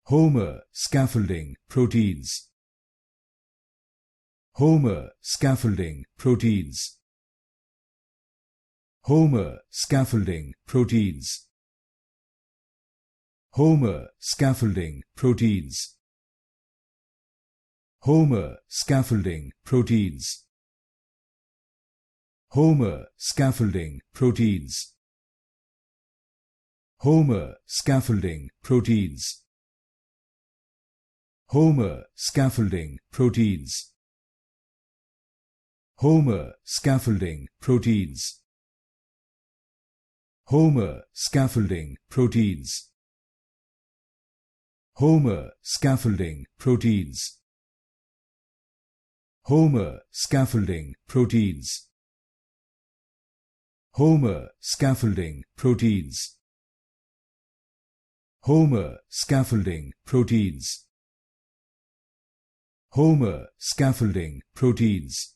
Homer, scaffolding, proteins. Homer, scaffolding, proteins. Homer, scaffolding, proteins. Homer, scaffolding, proteins. Homer, scaffolding, proteins. Homer, scaffolding, proteins. Homer, scaffolding, proteins. Homer, scaffolding, proteins. Homer, scaffolding, proteins. Homer, scaffolding, proteins. Homer, scaffolding, proteins. Homer, scaffolding, proteins. Homer, scaffolding, proteins. Homer, scaffolding, proteins. Homer, scaffolding, proteins.